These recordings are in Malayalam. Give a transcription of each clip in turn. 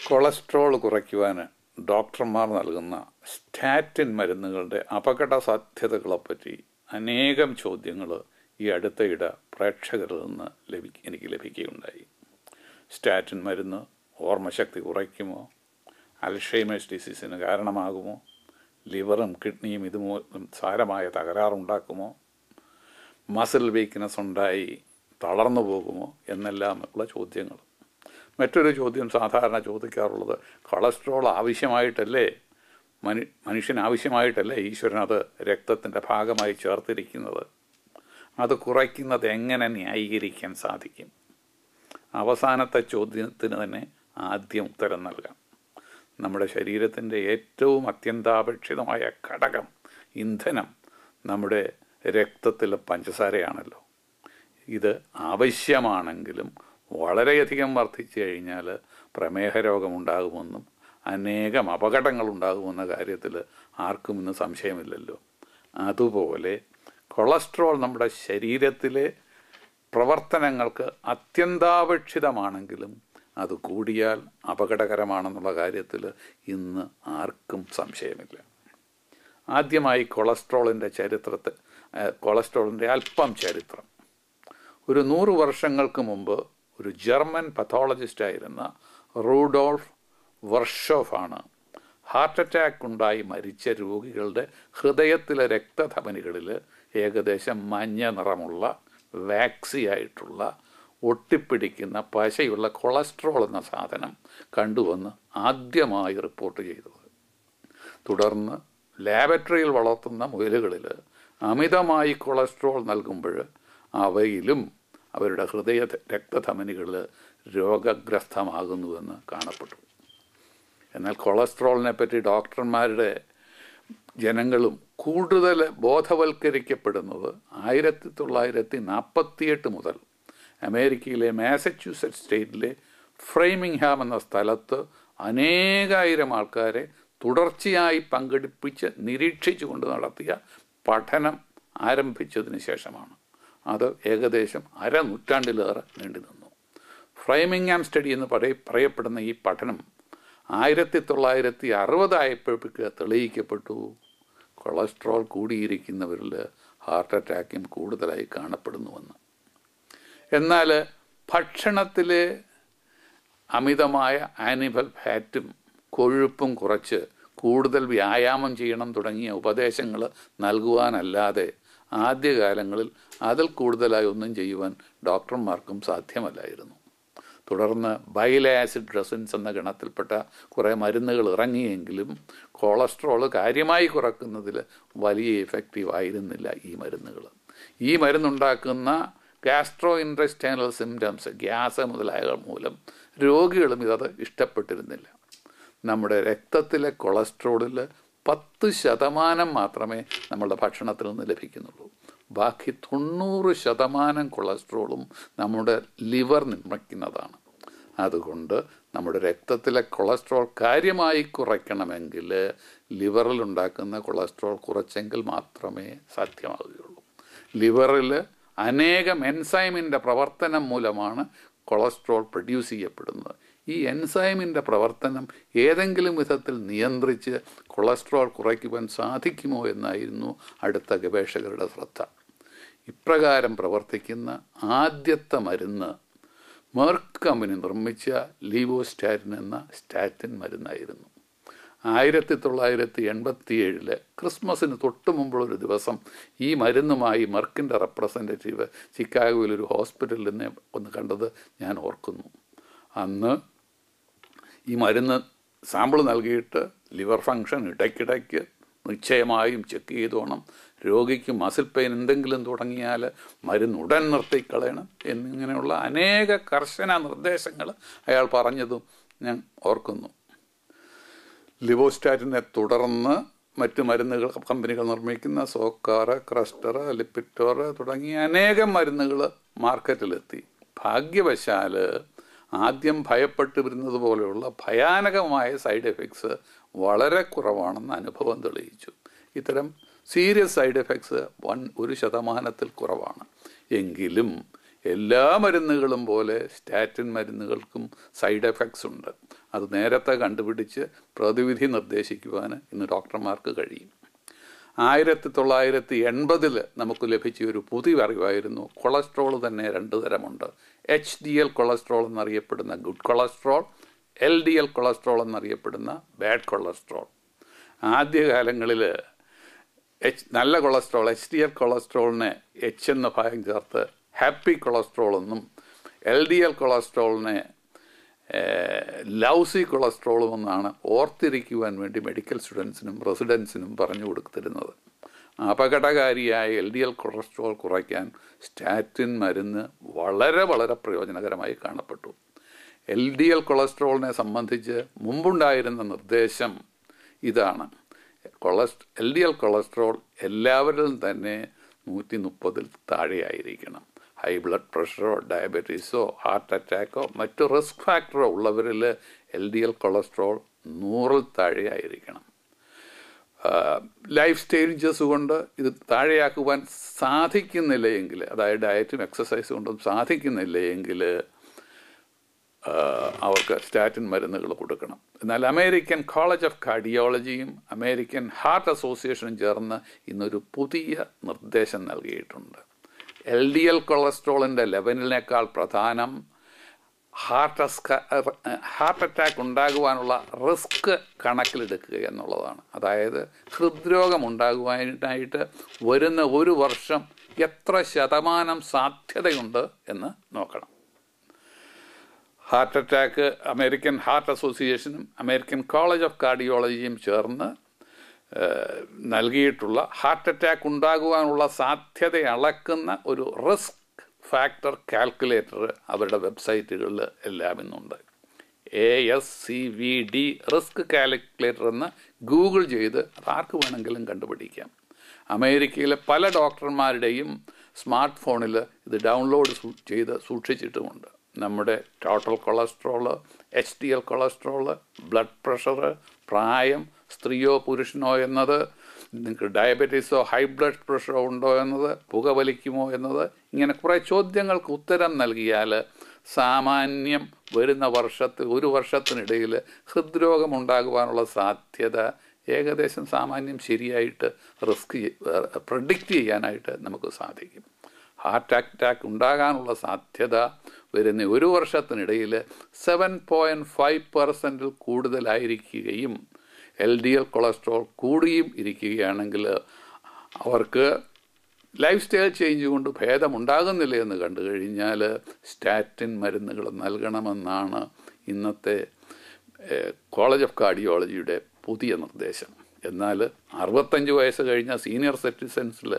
കൊളസ്ട്രോൾ കുറയ്ക്കുവാൻ ഡോക്ടർമാർ നൽകുന്ന സ്റ്റാറ്റിൻ മരുന്നുകളുടെ അപകട സാധ്യതകളെപ്പറ്റി അനേകം ചോദ്യങ്ങൾ ഈ അടുത്തയിടെ പ്രേക്ഷകരിൽ നിന്ന് എനിക്ക് ലഭിക്കുകയുണ്ടായി. സ്റ്റാറ്റിൻ മരുന്ന് ഓർമ്മശക്തി കുറയ്ക്കുമോ? അൽഷൈമേഴ്സ് ഡിസീസിന് കാരണമാകുമോ? ലിവറും കിഡ്നിയും ഇതുമൂലം സാരമായ തകരാറുണ്ടാക്കുമോ? മസിൽ വീക്ക്നെസ് ഉണ്ടായി തളർന്നു പോകുമോ എന്നെല്ലാം ഉള്ള ചോദ്യങ്ങൾ. മറ്റൊരു ചോദ്യം സാധാരണ ചോദിക്കാറുള്ളത്, കൊളസ്ട്രോൾ ആവശ്യമായിട്ടല്ലേ മനുഷ്യന് ആവശ്യമായിട്ടല്ലേ ഈശ്വരൻ അത് രക്തത്തിൻ്റെ ഭാഗമായി ചേർത്തിരിക്കുന്നത്? അത് കുറയ്ക്കുന്നത് എങ്ങനെ ന്യായീകരിക്കാൻ സാധിക്കും? അവസാനത്തെ ചോദ്യത്തിന് തന്നെ ആദ്യം ഉത്തരം നൽകാം. നമ്മുടെ ശരീരത്തിൻ്റെ ഏറ്റവും അത്യന്താപേക്ഷിതമായ ഘടകം, ഇന്ധനം, നമ്മുടെ രക്തത്തിലെ പഞ്ചസാരയാണല്ലോ. ഇത് ആവശ്യമാണെങ്കിലും വളരെയധികം വർദ്ധിച്ചു കഴിഞ്ഞാൽ പ്രമേഹ രോഗമുണ്ടാകുമെന്നും അനേകം അപകടങ്ങളുണ്ടാകുമെന്ന കാര്യത്തിൽ ആർക്കും ഇന്ന് സംശയമില്ലല്ലോ. അതുപോലെ കൊളസ്ട്രോൾ നമ്മുടെ ശരീരത്തിലെ പ്രവർത്തനങ്ങൾക്ക് അത്യന്താപേക്ഷിതമാണെങ്കിലും അത് കൂടിയാൽ അപകടകരമാണെന്നുള്ള കാര്യത്തിൽ ഇന്ന് ആർക്കും സംശയമില്ല. ആദ്യമായി കൊളസ്ട്രോളിൻ്റെ അല്പം ചരിത്രം. ഒരു 100 വർഷങ്ങൾക്ക് മുമ്പ് ഒരു ജർമ്മൻ പത്തോളജിസ്റ്റായിരുന്ന റൂഡോൾഫ് വെർഷോഫാണ് ഹാർട്ട് അറ്റാക്ക് ഉണ്ടായി മരിച്ച രോഗികളുടെ ഹൃദയത്തിലെ രക്തധമനികളിൽ ഏകദേശം മഞ്ഞ നിറമുള്ള വാക്സിയായിട്ടുള്ള ഒട്ടിപ്പിടിക്കുന്ന പശയുള്ള കൊളസ്ട്രോൾ എന്ന സാധനം കണ്ടുവന്ന് ആദ്യമായി റിപ്പോർട്ട് ചെയ്തത്. തുടർന്ന് ലാബറട്ടറിയിൽ വളർത്തുന്ന മുയലുകളിൽ അമിതമായി കൊളസ്ട്രോൾ നൽകുമ്പോൾ അവയിലും അവരുടെ ഹൃദയ രക്തധമനികളിൽ രോഗഗ്രസ്തമാകുന്നുവെന്ന് കാണപ്പെട്ടു. എന്നാൽ കൊളസ്ട്രോളിനെ പറ്റി ഡോക്ടർമാരുടെ ജനങ്ങളും കൂടുതൽ ബോധവൽക്കരിക്കപ്പെടുന്നത് 1948 മുതൽ അമേരിക്കയിലെ മാസച്യൂസെറ്റ്സ് സ്റ്റേറ്റിലെ ഫ്രെയിമിംഗ്ഹാം എന്ന സ്ഥലത്ത് അനേകായിരം ആൾക്കാരെ തുടർച്ചയായി പങ്കെടുപ്പിച്ച് നിരീക്ഷിച്ചുകൊണ്ട് നടത്തിയ പഠനം ആരംഭിച്ചതിന് ശേഷമാണ്. അത് ഏകദേശം അരനൂറ്റാണ്ടിലേറെ നീണ്ടു നിന്നു. ഫ്രെയിമിംഗ്ഹാം സ്റ്റഡി എന്ന് പറയപ്പെടുന്ന ഈ പഠനം 1960 ആയപ്പോഴേക്ക് തെളിയിക്കപ്പെട്ടു. കൊളസ്ട്രോൾ കൂടിയിരിക്കുന്നവരിൽ ഹാർട്ട് അറ്റാക്കും കൂടുതലായി കാണപ്പെടുന്നുവെന്ന്. എന്നാൽ ഭക്ഷണത്തിലെ അമിതമായ ആനിമൽ ഫാറ്റും കൊഴുപ്പും കുറച്ച് കൂടുതൽ വ്യായാമം ചെയ്യണം തുടങ്ങിയ ഉപദേശങ്ങൾ നൽകുവാനല്ലാതെ ആദ്യകാലങ്ങളിൽ അതിൽ കൂടുതലായി ഒന്നും ചെയ്യുവാൻ ഡോക്ടർമാർക്കും സാധ്യമല്ലായിരുന്നു. തുടർന്ന് ബൈൽ ആസിഡ് ഡ്രസിൻസ് എന്ന ഗണത്തിൽപ്പെട്ട കുറേ മരുന്നുകൾ ഇറങ്ങിയെങ്കിലും കൊളസ്ട്രോൾ കാര്യമായി കുറയ്ക്കുന്നതിൽ വലിയ ഇഫക്റ്റീവ് ആയിരുന്നില്ല ഈ മരുന്നുകൾ. ഈ മരുന്നുണ്ടാക്കുന്ന ഗാസ്ട്രോ ഇൻറ്റെസ്റ്റൈനൽ സിംറ്റംസ്, ഗ്യാസ് മുതലായവ മൂലം രോഗികളും ഇതത് ഇഷ്ടപ്പെട്ടിരുന്നില്ല. നമ്മുടെ രക്തത്തിലെ കൊളസ്ട്രോളിൽ 10% മാത്രമേ നമ്മളുടെ ഭക്ഷണത്തിൽ നിന്ന് ലഭിക്കുന്നുള്ളൂ. ബാക്കി 90% കൊളസ്ട്രോളും നമ്മുടെ ലിവർ നിർമ്മിക്കുന്നതാണ്. അതുകൊണ്ട് നമ്മുടെ രക്തത്തിലെ കൊളസ്ട്രോൾ കാര്യമായി കുറയ്ക്കണമെങ്കിൽ ലിവറിൽ ഉണ്ടാക്കുന്ന കൊളസ്ട്രോൾ കുറച്ചെങ്കിൽ മാത്രമേ സാധ്യമാവുകയുള്ളൂ. ലിവറിൽ അനേകം എൻസൈമിൻ്റെ പ്രവർത്തനം മൂലമാണ് കൊളസ്ട്രോൾ പ്രൊഡ്യൂസ് ചെയ്യപ്പെടുന്നത്. ഈ എൻസൈമിൻ്റെ പ്രവർത്തനം ഏതെങ്കിലും വിധത്തിൽ നിയന്ത്രിച്ച് കൊളസ്ട്രോൾ കുറയ്ക്കുവാൻ സാധിക്കുമോ എന്നായിരുന്നു അടുത്ത ഗവേഷകരുടെ ശ്രദ്ധ. ഇപ്രകാരം പ്രവർത്തിക്കുന്ന ആദ്യത്തെ മരുന്ന് മെർക്ക് കമ്പനി നിർമ്മിച്ച ലീവോസ്റ്റാറ്റിൻ എന്ന സ്റ്റാറ്റിൻ മരുന്നായിരുന്നു. 1987 ക്രിസ്മസിന് തൊട്ട് മുമ്പുള്ളൊരു ദിവസം ഈ മരുന്നുമായി മെർക്കിൻ്റെ റെപ്രസെൻറ്റേറ്റീവ് ചിക്കാഗോയിലൊരു ഹോസ്പിറ്റലിൽ നിന്ന് ഒന്ന് കണ്ടത് ഞാൻ ഓർക്കുന്നു. അന്ന് ഈ മരുന്ന് സാമ്പിൾ നൽകിയിട്ട് ലിവർ ഫങ്ഷൻ ഇടയ്ക്കിടയ്ക്ക് നിശ്ചയമായും ചെക്ക് ചെയ്തോണം, രോഗിക്ക് മസിൽ പെയിൻ എന്തെങ്കിലും തുടങ്ങിയാൽ മരുന്ന് ഉടൻ നിർത്തിക്കളയണം എന്നിങ്ങനെയുള്ള അനേക കർശന നിർദ്ദേശങ്ങൾ അയാൾ പറഞ്ഞതും ഞാൻ ഓർക്കുന്നു. ലിവോസ്റ്റാറ്റിനെ തുടർന്ന് മറ്റ് മരുന്നുകൾ കമ്പനികൾ നിർമ്മിക്കുന്ന സോക്കാർ, ക്രസ്റ്റർ, ലിപ്പിറ്റോർ തുടങ്ങിയ അനേകം മരുന്നുകൾ മാർക്കറ്റിലെത്തി. ഭാഗ്യവശാൽ ആദ്യം ഭയപ്പെട്ടു വരുന്നത് പോലെയുള്ള ഭയാനകമായ സൈഡ് എഫക്ട്സ് വളരെ കുറവാണെന്ന് അനുഭവം തെളിയിച്ചു. ഇത്തരം സീരിയസ് സൈഡ് എഫക്ട്സ് 1% കുറവാണ്. എങ്കിലും എല്ലാ മരുന്നുകളും പോലെ സ്റ്റാറ്റിൻ മരുന്നുകൾക്കും സൈഡ് എഫക്ട്സ് ഉണ്ട്. അത് നേരത്തെ കണ്ടുപിടിച്ച് പ്രതിവിധി നിർദ്ദേശിക്കുവാൻ ഇന്ന് ഡോക്ടർമാർക്ക് കഴിയും. 1980 നമുക്ക് ലഭിച്ച ഒരു പുതിയ അറിവായിരുന്നു കൊളസ്ട്രോൾ തന്നെ 2 തരമുണ്ട്. HDL കൊളസ്ട്രോൾ എന്നറിയപ്പെടുന്ന ഗുഡ് കൊളസ്ട്രോൾ, LDL കൊളസ്ട്രോൾ എന്നറിയപ്പെടുന്ന ബാഡ് കൊളസ്ട്രോൾ. ആദ്യകാലങ്ങളിൽ നല്ല കൊളസ്ട്രോൾ HDL കൊളസ്ട്രോളിനെ H എന്ന ഭാഗം ചേർത്ത് ഹാപ്പി കൊളസ്ട്രോൾ എന്നും LDL കൊളസ്ട്രോളിനെ ലൗസി കൊളസ്ട്രോളും എന്നാണ് ഓർത്തിരിക്കുവാൻ വേണ്ടി മെഡിക്കൽ സ്റ്റുഡൻസിനും റെസിഡൻസിനും പറഞ്ഞു കൊടുത്തിരുന്നത്. അപകടകാരിയായ LDL കൊളസ്ട്രോൾ കുറയ്ക്കാൻ സ്റ്റാറ്റിൻ മരുന്ന് വളരെ വളരെ പ്രയോജനകരമായി കാണപ്പെട്ടു. LDL കൊളസ്ട്രോളിനെ സംബന്ധിച്ച് മുമ്പുണ്ടായിരുന്ന നിർദ്ദേശം ഇതാണ്: LDL കൊളസ്ട്രോൾ എല്ലാവരിലും തന്നെ 130 താഴെയായിരിക്കണം. ഹൈ ബ്ലഡ് പ്രഷറോ ഡയബറ്റീസോ ഹാർട്ട് അറ്റാക്കോ മറ്റു റിസ്ക് ഫാക്ടറോ ഉള്ളവരിൽ LDL കൊളസ്ട്രോൾ 100 താഴെയായിരിക്കണം. ലൈഫ് സ്റ്റൈൽജസ് കൊണ്ട് ഇത് താഴെയാക്കുവാൻ സാധിക്കുന്നില്ല എങ്കിൽ, അതായത് ഡയറ്റും എക്സസൈസും കൊണ്ടും സാധിക്കുന്നില്ല എങ്കിൽ അവർക്ക് സ്റ്റാറ്റിൻ മരുന്നുകൾ കൊടുക്കണം. എന്നാൽ അമേരിക്കൻ കോളേജ് ഓഫ് കാർഡിയോളജിയും അമേരിക്കൻ ഹാർട്ട് അസോസിയേഷനും ചേർന്ന് ഇന്നൊരു പുതിയ നിർദ്ദേശം നൽകിയിട്ടുണ്ട്. LDL കൊളസ്ട്രോളിൻ്റെ ലെവലിനേക്കാൾ പ്രധാനം ഹാർട്ട് അറ്റാക്ക് ഉണ്ടാകുവാനുള്ള റിസ്ക് കണക്കിലെടുക്കുക എന്നുള്ളതാണ്. അതായത് ഹൃദ്രോഗം ഉണ്ടാകുവാനായിട്ട് വരുന്ന 1 വർഷം എത്ര ശതമാനം സാധ്യതയുണ്ട് എന്ന് നോക്കണം. ഹാർട്ട് അറ്റാക്ക് അമേരിക്കൻ ഹാർട്ട് അസോസിയേഷനും അമേരിക്കൻ കോളേജ് ഓഫ് കാർഡിയോളജിയും ചേർന്ന് നൽകിയിട്ടുള്ള ഹാർട്ട് അറ്റാക്ക് ഉണ്ടാകുവാനുള്ള സാധ്യത അളക്കുന്ന ഒരു റിസ്ക് ഫാക്ടർ കാൽക്കുലേറ്റർ അവരുടെ വെബ്സൈറ്റുകളിൽ എല്ലാം ഇന്നുണ്ട്. ASCVD റിസ്ക് കാൽക്കുലേറ്റർ എന്ന് ഗൂഗിൾ ചെയ്ത് ആർക്ക് വേണമെങ്കിലും കണ്ടുപിടിക്കാം. അമേരിക്കയിലെ പല ഡോക്ടർമാരുടെയും സ്മാർട്ട് ഫോണിൽ ഇത് ഡൗൺലോഡ് ചെയ്ത് സൂക്ഷിച്ചിട്ടുമുണ്ട്. നമ്മുടെ total cholesterol, HDL cholesterol, blood pressure, പ്രായം, സ്ത്രീയോ പുരുഷനോ എന്നത്, നിങ്ങൾക്ക് ഡയബറ്റീസോ ഹൈ ബ്ലഡ് പ്രഷറോ ഉണ്ടോ എന്നത്, പുകവലിക്കുമോ എന്നത്, ഇങ്ങനെ കുറേ ചോദ്യങ്ങൾക്ക് ഉത്തരം നൽകിയാൽ സാമാന്യം വരുന്ന 1 വർഷത്തിനിടയിൽ ഹൃദ്രോഗമുണ്ടാകുവാനുള്ള സാധ്യത ഏകദേശം സാമാന്യം ശരിയായിട്ട് പ്രെഡിക്റ്റ് ചെയ്യാനായിട്ട് നമുക്ക് സാധിക്കും. ഹാർട്ട് അറ്റാക്ക് ഉണ്ടാകാനുള്ള സാധ്യത വരുന്ന 1 വർഷത്തിനിടയിൽ 7.5% കൂടുതലായിരിക്കുകയും LDL കൊളസ്ട്രോൾ കൂടിയും ഇരിക്കുകയാണെങ്കിൽ അവർക്ക് ലൈഫ് സ്റ്റൈൽ ചേഞ്ച് കൊണ്ട് ഭേദമുണ്ടാകുന്നില്ല എന്ന് കണ്ടു കഴിഞ്ഞാൽ സ്റ്റാറ്റിൻ മരുന്നുകൾ നൽകണമെന്നാണ് ഇന്നത്തെ കോളേജ് ഓഫ് കാർഡിയോളജിയുടെ പുതിയ നിർദ്ദേശം. എന്നാൽ 65 വയസ്സ് കഴിഞ്ഞ സീനിയർ സിറ്റിസൻസിൽ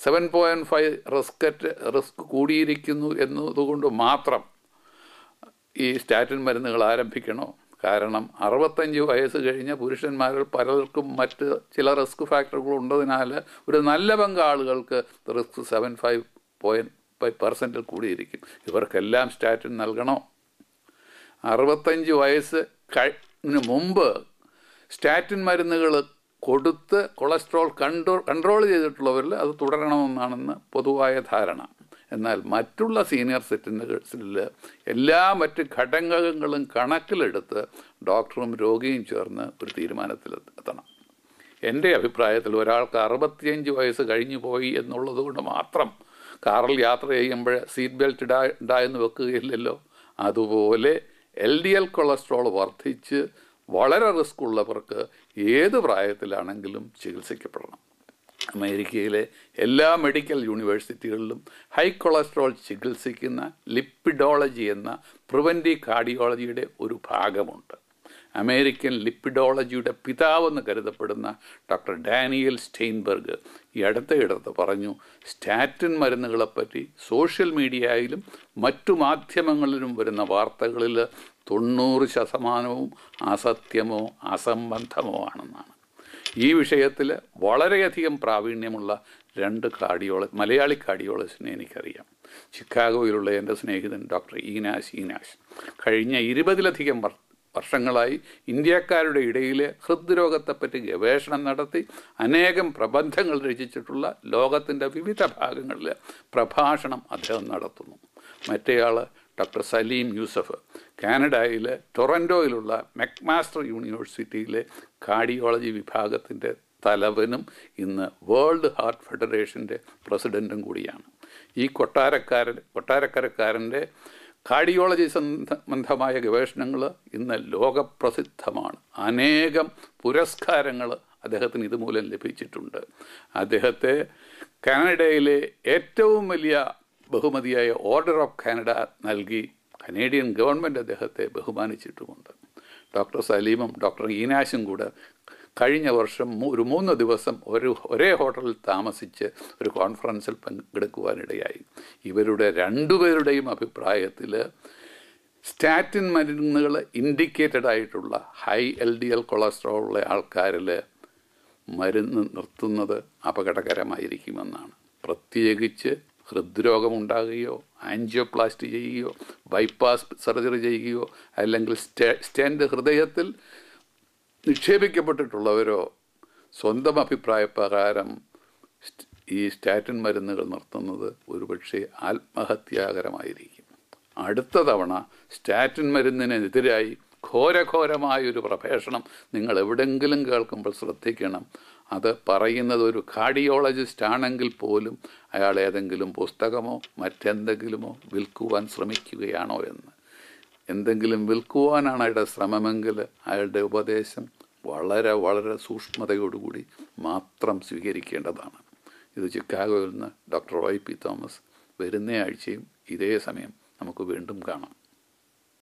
7.5 റിസ്ക് കൂടിയിരിക്കുന്നു എന്നതുകൊണ്ട് മാത്രം ഈ സ്റ്റാറ്റിൻ മരുന്നുകൾ ആരംഭിക്കണോ? കാരണം 65 വയസ്സ് കഴിഞ്ഞ പുരുഷന്മാരിൽ പലർക്കും മറ്റ് ചില റിസ്ക് ഫാക്ടറുകൾ ഉള്ളതിനാൽ ഒരു നല്ല പങ്ക് ആളുകൾക്ക് റിസ്ക് 7.5% കൂടിയിരിക്കും. ഇവർക്കെല്ലാം സ്റ്റാറ്റിൻ നൽകണോ? 65 വയസ്സിന് മുമ്പ് സ്റ്റാറ്റിൻ മരുന്നുകൾ കൊടുത്ത് കൊളസ്ട്രോൾ കൺട്രോൾ ചെയ്തിട്ടുള്ളവരിൽ അത് തുടരണമെന്നാണെന്ന് പൊതുവായ ധാരണ. എന്നാൽ മറ്റുള്ള സീനിയർ സിറ്റിസൻസിൽ എല്ലാ മറ്റ് ഘടകങ്ങളും കണക്കിലെടുത്ത് ഡോക്ടറും രോഗിയും ചേർന്ന് ഒരു തീരുമാനത്തിലെത്തണം. എൻ്റെ അഭിപ്രായത്തിൽ ഒരാൾക്ക് 65 വയസ്സ് കഴിഞ്ഞു പോയി എന്നുള്ളത് കൊണ്ട് മാത്രം കാറിൽ യാത്ര ചെയ്യുമ്പോൾ സീറ്റ് ബെൽറ്റ് ഇടായെന്ന് വെക്കുകയില്ലല്ലോ. അതുപോലെ LDL കൊളസ്ട്രോൾ വർദ്ധിച്ച് വളരെ റിസ്ക് ഉള്ളവർക്ക് ഏത് പ്രായത്തിലാണെങ്കിലും ചികിത്സിക്കപ്പെടണം. അമേരിക്കയിലെ എല്ലാ മെഡിക്കൽ യൂണിവേഴ്സിറ്റികളിലും ഹൈ കൊളസ്ട്രോൾ ചികിത്സിക്കുന്ന ലിപ്പിഡോളജി എന്ന പ്രിവൻറ്റീവ് കാർഡിയോളജിയുടെ ഒരു ഭാഗമുണ്ട്. അമേരിക്കൻ ലിപ്പിഡോളജിയുടെ പിതാവെന്ന് കരുതപ്പെടുന്ന ഡോക്ടർ ഡാനിയൽ സ്റ്റെയിൻബർഗ് ഈ അടുത്തയിടത്ത് പറഞ്ഞു, സ്റ്റാറ്റിൻ മരുന്നുകളെപ്പറ്റി സോഷ്യൽ മീഡിയയിലും മറ്റു മാധ്യമങ്ങളിലും വരുന്ന വാർത്തകളിൽ 90% അസത്യമോ അസംബന്ധമോ ആണെന്നാണ്. ഈ വിഷയത്തിൽ വളരെയധികം പ്രാവീണ്യമുള്ള 2 മലയാളി കാർഡിയോളജിസ്റ്റിനെ എനിക്കറിയാം. ചിക്കാഗോയിലുള്ള എൻ്റെ സ്നേഹിതൻ ഡോക്ടർ ഈനാശ് കഴിഞ്ഞ 20ലധികം വർഷങ്ങളായി ഇന്ത്യക്കാരുടെ ഇടയിൽ ഹൃദ്രോഗത്തെപ്പറ്റി ഗവേഷണം നടത്തി അനേകം പ്രബന്ധങ്ങൾ രചിച്ചിട്ടുള്ള ലോകത്തിൻ്റെ വിവിധ ഭാഗങ്ങളിൽ പ്രഭാഷണം അദ്ദേഹം നടത്തുന്നു. മറ്റേയാൾ ഡോക്ടർ സലീം യൂസഫ്, കാനഡയിലെ ടൊറൻറ്റോയിലുള്ള മെക്മാസ്റ്റർ യൂണിവേഴ്സിറ്റിയിലെ കാർഡിയോളജി വിഭാഗത്തിൻ്റെ തലവനും ഇന്ന് വേൾഡ് ഹാർട്ട് ഫെഡറേഷൻ്റെ പ്രസിഡൻറ്റും കൂടിയാണ്. ഈ കൊട്ടാരക്കരക്കാരൻ്റെ കാർഡിയോളജി സംബന്ധമായ ഗവേഷണങ്ങൾ ഇന്ന് ലോകപ്രസിദ്ധമാണ്. അനേകം പുരസ്കാരങ്ങൾ അദ്ദേഹത്തിന് ഇതുമൂലം ലഭിച്ചിട്ടുണ്ട്. അദ്ദേഹത്തെ കാനഡയിലെ ഏറ്റവും വലിയ ബഹുമതിയായ ഓർഡർ ഓഫ് കാനഡ നൽകി കനേഡിയൻ ഗവൺമെൻറ് അദ്ദേഹത്തെ ബഹുമാനിച്ചിട്ടുമുണ്ട്. ഡോക്ടർ സലീമും ഡോക്ടർ ഈനാശും കൂടെ കഴിഞ്ഞ വർഷം ഒരു 3 ദിവസം ഒരേ ഹോട്ടലിൽ താമസിച്ച് ഒരു കോൺഫറൻസിൽ പങ്കെടുക്കുവാനിടയായി. ഇവരുടെ രണ്ടുപേരുടെയും അഭിപ്രായത്തിൽ സ്റ്റാറ്റിൻ മരുന്നുകൾ ഇൻഡിക്കേറ്റഡ് ആയിട്ടുള്ള ഹൈ LDL കൊളസ്ട്രോൾ ഉള്ള ആൾക്കാരിൽ മരുന്ന് നിർത്തുന്നത് അപകടകരമായിരിക്കുമെന്നാണ്. പ്രത്യേകിച്ച് ഹൃദ്രോഗമുണ്ടാകുകയോ ആൻജിയോപ്ലാസ്റ്റി ചെയ്യുകയോ ബൈപ്പാസ് സർജറി ചെയ്യുകയോ അല്ലെങ്കിൽ സ്റ്റെൻറ്റ് ഹൃദയത്തിൽ നിക്ഷേപിക്കപ്പെട്ടിട്ടുള്ളവരോ സ്വന്തം അഭിപ്രായപ്രകാരം ഈ സ്റ്റാറ്റിൻ മരുന്നുകൾ നിർത്തുന്നത് ഒരുപക്ഷെ ആത്മഹത്യാകരമായിരിക്കും. അടുത്ത തവണ സ്റ്റാറ്റിൻ മരുന്നിനെതിരായി ഘോരഘോരമായൊരു പ്രഭാഷണം നിങ്ങൾ എവിടെയെങ്കിലും കേൾക്കുമ്പോൾ ശ്രദ്ധിക്കണം. അത് പറയുന്നത് ഒരു കാർഡിയോളജിസ്റ്റ് ആണെങ്കിൽ പോലും അയാൾ ഏതെങ്കിലും പുസ്തകമോ മറ്റെന്തെങ്കിലുമോ വിൽക്കുവാൻ ശ്രമിക്കുകയാണോ എന്ന്. എന്തെങ്കിലും വിൽക്കുവാനാണ് അയാളുടെ ശ്രമമെങ്കിൽ അയാളുടെ ഉപദേശം വളരെ വളരെ സൂക്ഷ്മതയോടുകൂടി മാത്രം സ്വീകരിക്കേണ്ടതാണ്. ഇത് ചിക്കാഗോയിൽ നിന്ന് ഡോക്ടർ YP തോമസ്. വരുന്ന ആഴ്ചയും ഇതേ സമയം നമുക്ക് വീണ്ടും കാണാം.